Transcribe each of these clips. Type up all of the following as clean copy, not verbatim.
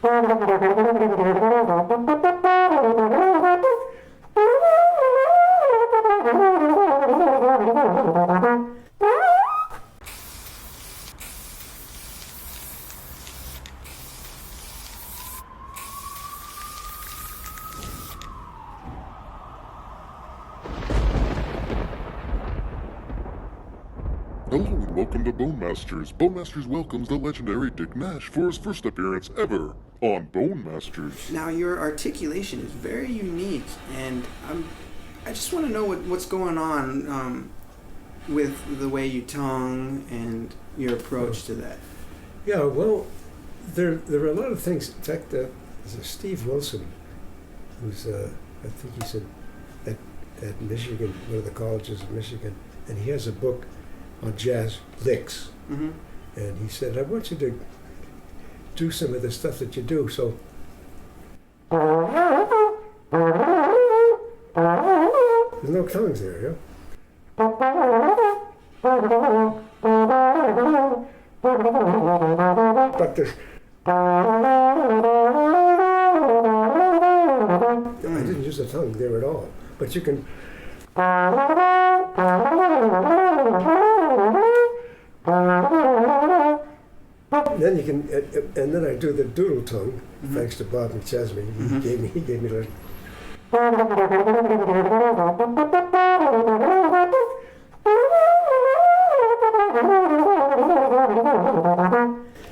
Hello and welcome to Bone Masters. Bone Masters welcomes the legendary Dick Nash for his first appearance ever on Bone Masters. Now your articulation is very unique, and I just want to know what's going on with the way you tongue and your approach to that. Yeah, well, there are a lot of things. In fact, there's a Steve Wilson, who's I think he's at Michigan, one of the colleges of Michigan, and he has a book on jazz licks. Mm-hmm. And he said, I want you to do some of the stuff that you do. So there's no tongues there, yeah? But there's I didn't use the tongue there at all. But you can then you can, and then I do the doodle tongue, thanks to Bob McChesney. He gave me the.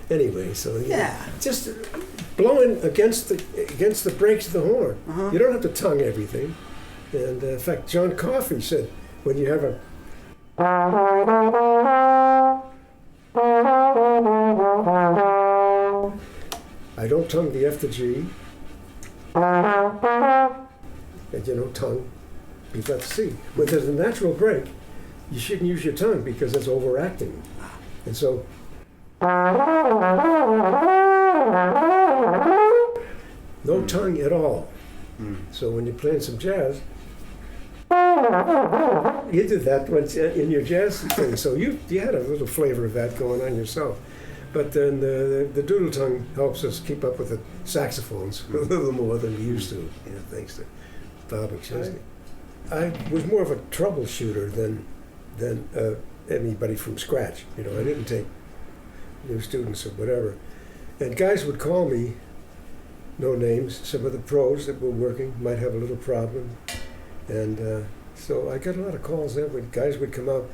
Anyway, so yeah, just blowing against the brakes of the horn. You don't have to tongue everything. And in fact, John Coffey said, when you have a I don't tongue the F to G, and you don't tongue B flat to C. When there's a natural break, you shouldn't use your tongue because it's overacting. And so no tongue at all. So when you're playing some jazz, you do that once in your jazz thing. So you had a little flavor of that going on yourself. But then the doodle tongue helps us keep up with the saxophones a little more than we used to, thanks to Bob McChesney. I was more of a troubleshooter than anybody from scratch. I didn't take new students or whatever. And guys would call me, no names, some of the pros that were working might have a little problem. And so I got a lot of calls then when guys would come out.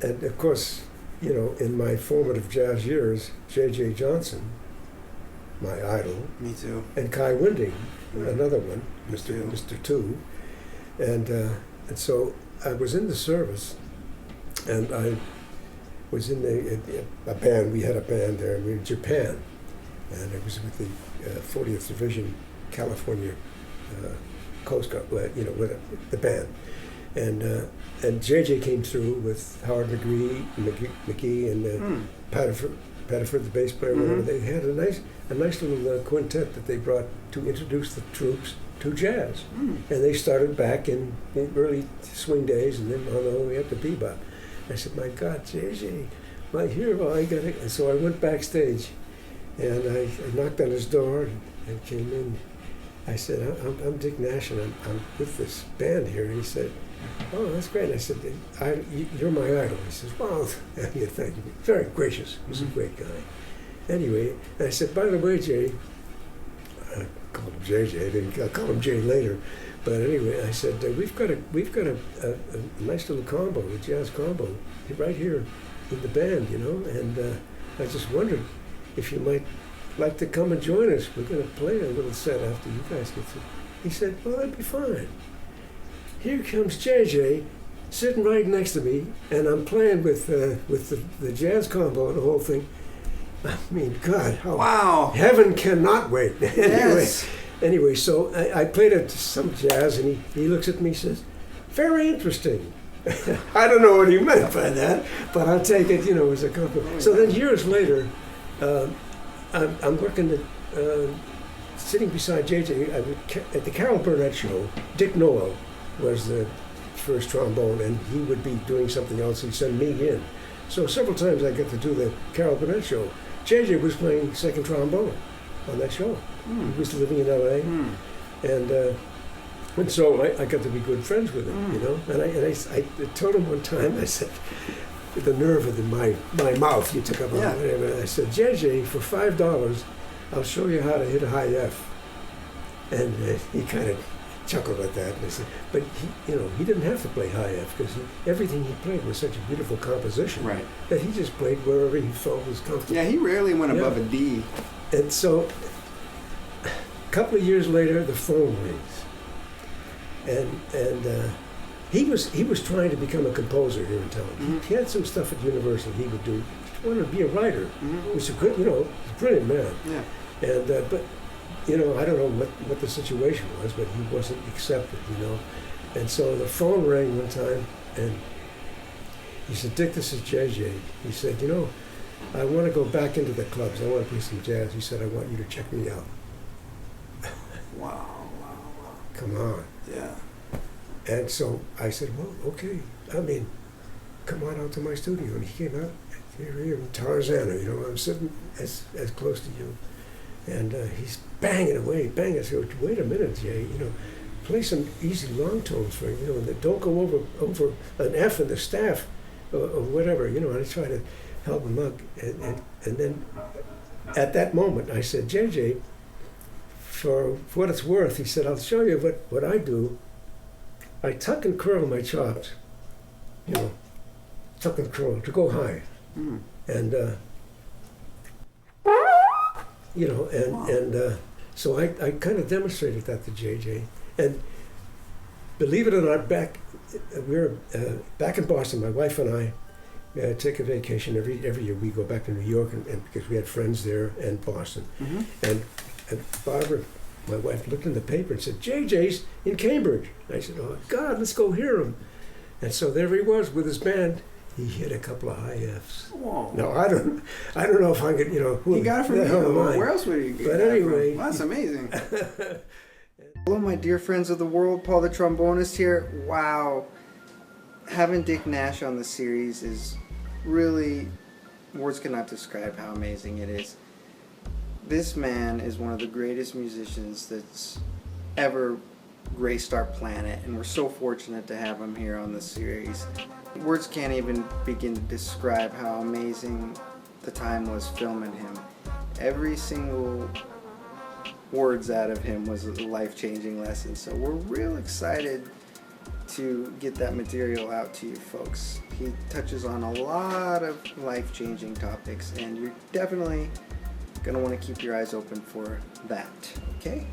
And of course, in my formative jazz years, J.J. Johnson, my idol. Me too. And Kai Winding, another one, Mr. Two. And so I was in the service, and I was in a band. We had a band there. We were in Japan, and it was with the 40th Division California Coast Guard, with the band. And JJ came through with Howard McGee and Patterford, the bass player. They had a nice little quintet that they brought to introduce the troops to jazz. And they started back in the early swing days and then on the way up to bebop. I said, my God, JJ, my hero, I got it. And so I went backstage and I knocked on his door and came in. I said, I'm Dick Nash and I'm with this band here. And he said, oh, that's great. And I said, you're my idol. He says, well, thank you. Very gracious. He's a great guy. Anyway, I said, by the way, Jay, I called him JJ. I'll call him Jay later. But anyway, I said, we've got a nice little combo, a jazz combo, right here in the band, And I just wondered if you might like to come and join us. We're going to play a little set after you guys get through. He said, well, that'd be fine. Here comes JJ sitting right next to me, and I'm playing with the jazz combo and the whole thing. I mean, God, wow. Heaven cannot wait. Yes. Anyway, so I played some jazz, and he looks at me and says, very interesting. I don't know what he meant by that, but I'll take it, as a compliment. So then years later, I'm working sitting beside JJ at the Carol Burnett show. Dick Noel was the first trombone, and he would be doing something else. He'd send me in. So several times I got to do the Carol Burnett show. JJ was playing second trombone. on that show. He was living in L.A. And so I got to be good friends with him, you know. And I told him one time, I said, the nerve of my mouth, you took up on it. I said, JJ, for $5, I'll show you how to hit a high F. And he kind of chuckled at that. And I said, but he didn't have to play high F because everything he played was such a beautiful composition that he just played wherever he felt was comfortable. Yeah, he rarely went above a D. And so, a couple of years later, the phone rings, and he was trying to become a composer here in town. He had some stuff at Universal he would do. He wanted to be a writer, which is a good, a brilliant man. Yeah. And but I don't know what the situation was, but he wasn't accepted, And so the phone rang one time, and he said, Dick, this is JJ. He said, I want to go back into the clubs. I want to play some jazz. He said, I want you to check me out. Wow. Come on. Yeah. And so I said, well, okay. I mean, come on out to my studio. And he came out, here in Tarzana, I'm sitting as close to you. And he's banging away, banging. I said, wait a minute, Jay, play some easy long tones for him, and don't go over an F in the staff or whatever, and I try to help him out. And then at that moment, I said, JJ, for what it's worth, he said, I'll show you what I do. I tuck and curl my chops, tuck and curl to go high. And so I kind of demonstrated that to JJ. And believe it or not, we were back in Boston. My wife and I take a vacation every year. We go back to New York, and because we had friends there in Boston. And Barbara, my wife, looked in the paper and said, JJ's in Cambridge. I said, oh God, let's go hear him. And so there he was with his band. He hit a couple of high Fs. Whoa. No, I don't know if I could, He got it from you. Where else would he get But anyway. Well, that's amazing. Hello, my dear friends of the world. Paul the Trombonist here. Wow. Having Dick Nash on the series is really, words cannot describe how amazing it is. This man is one of the greatest musicians that's ever graced our planet, and we're so fortunate to have him here on the series. Words can't even begin to describe how amazing the time was filming him. Every single words out of him was a life-changing lesson, so we're real excited to get that material out to you folks. He touches on a lot of life-changing topics, and you're definitely going to want to keep your eyes open for that, okay?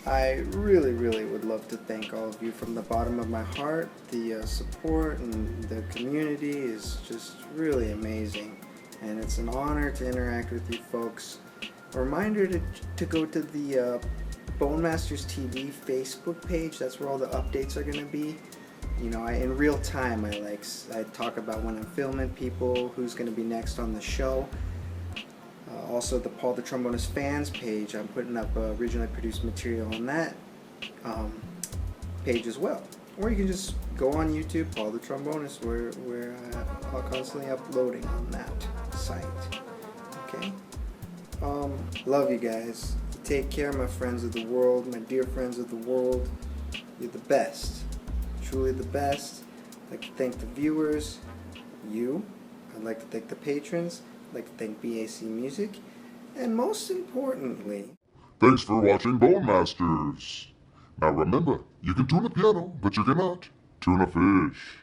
I really, really would love to thank all of you from the bottom of my heart. The support and the community is just really amazing, and it's an honor to interact with you folks. A reminder to go to the Bone Masters TV Facebook page. That's where all the updates are going to be. In real time, I talk about when I'm filming people, who's going to be next on the show. Also, the Paul the Trombonist fans page, I'm putting up originally produced material on that page as well. Or you can just go on YouTube, Paul the Trombonist, where I'm constantly uploading on that site. Okay? Love you guys. Take care, my friends of the world, my dear friends of the world. You're the best. Truly the best. I'd like to thank the viewers, you. I'd like to thank the patrons. I'd like to thank BAC Music, and most importantly, Thanks for watching Bone Masters. Now remember, you can tune a piano, but you cannot tune a fish.